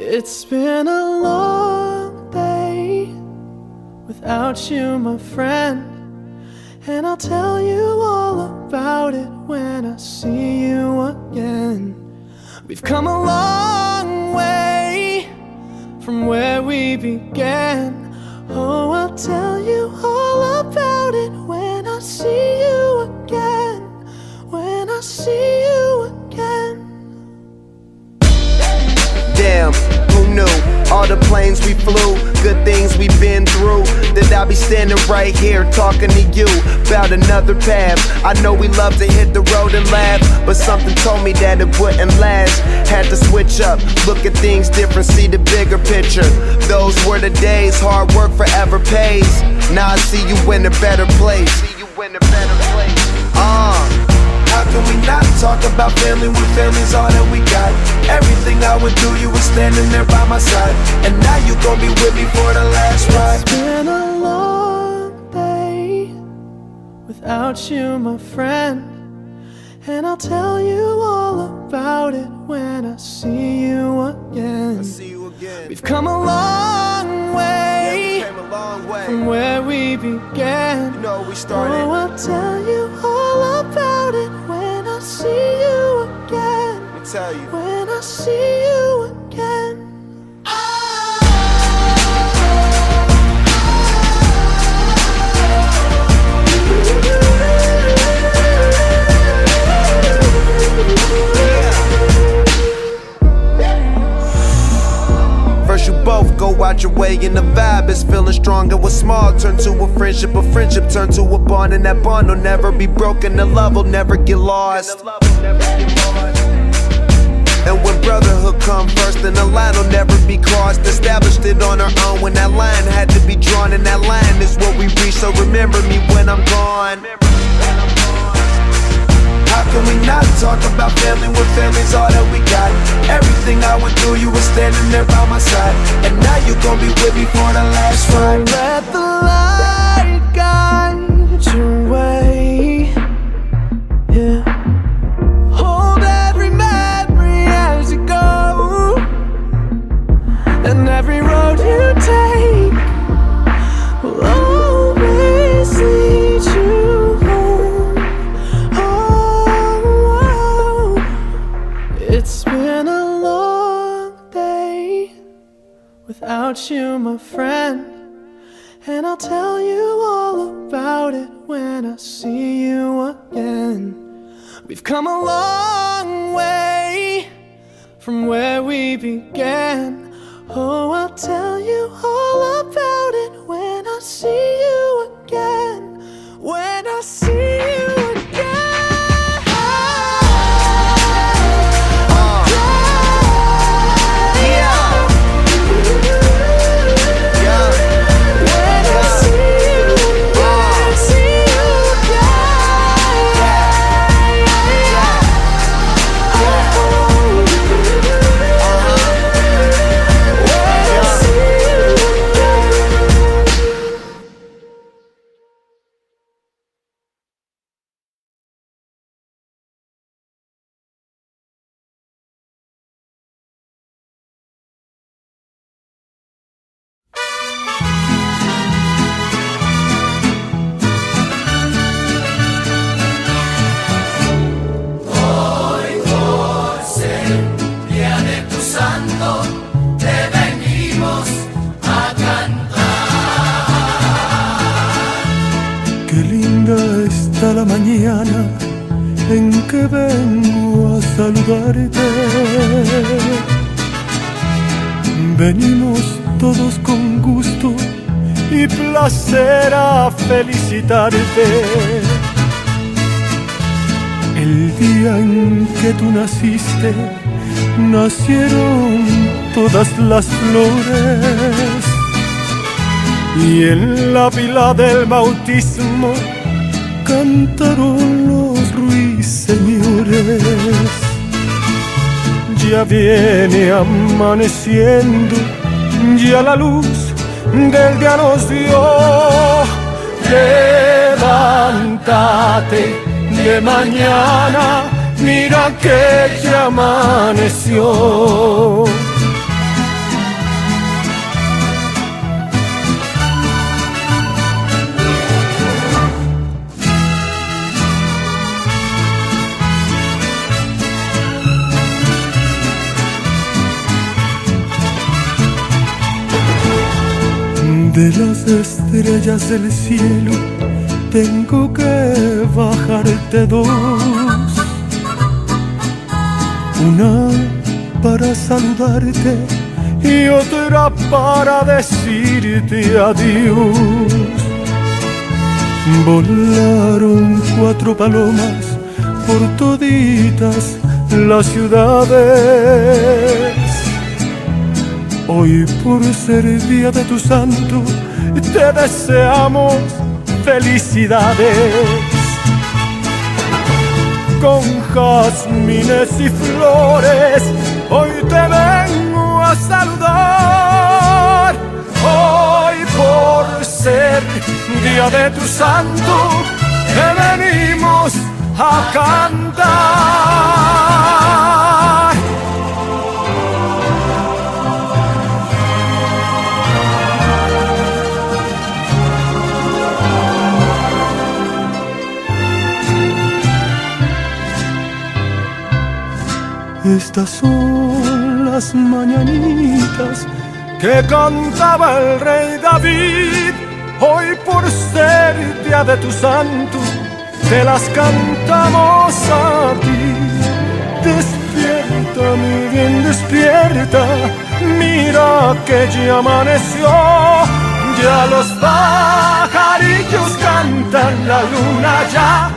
It's been a long day without you, my friend, and I'll tell you all about it when I see you again. We've come a long way from where we began. Oh, I'll tell you all about it when I see you again. When I see you again. Damn, who knew? All the planes we flew, good things we've been through, that I'll be standing right here talking to you about another path. I know we love to hit the road and laugh, but something told me that it wouldn't last. Had to switch up, look at things different, see the bigger picture. Those were the days, hard work forever pays. Now I see you in a better place. How can we not talk about family when family's all that we got? Everything I went through, you were standing there by my side, and now you gon' be with me for the last ride. It's been a long day without you, my friend, and I'll tell you all about it when I see you again. We've come a long way, from where we began. You know we started. Oh, I'll tell you all about it when I see you again. Let me tell you. When I see you again. First you both go out your way and the vibe is feeling strong. And what's small turn to a friendship turn to a bond, and that bond will never be broken. The love will never get lost. And when brotherhood come first, then the line will never be crossed. Established it on our own when that line had to be drawn, and that line is what we reach. So remember me when I'm gone. How can we not talk about family when family's all that we got? Everything I went through, you were standing there by my side, and now you gon' be with me for the last ride. Let the light guide your way. Yeah. Hold every memory as you go, and every road you take will always lead you home. Oh, it's been a long day without you, my friend, and I'll tell you all about it when I see you again. We've come a long way from where we began. Oh, I'll tell you all about it when I see you again. When I see you again. La mañana en que vengo a saludarte. Venimos todos con gusto y placer a felicitarte. El día en que tú naciste, nacieron todas las flores, y en la pila del bautismo cantaron los ruiseñores. Ya viene amaneciendo, ya la luz del día nos dio. Levántate de mañana, mira que ya amaneció. estrellas del cielo tengo que bajarte dos. Una para saludarte y otra para decirte adiós. Volaron 4 palomas por toditas las ciudades. Hoy, por ser día de tu santo, te deseamos felicidades. Con jazmines y flores hoy te vengo a saludar. Hoy, por ser día de tu santo, te venimos a cantar. Estas son las mañanitas que cantaba el rey David. Hoy, por ser día de tu santo, te las cantamos a ti. Despierta, mi bien, despierta, mira que ya amaneció. Ya los pajarillos cantan, la luna ya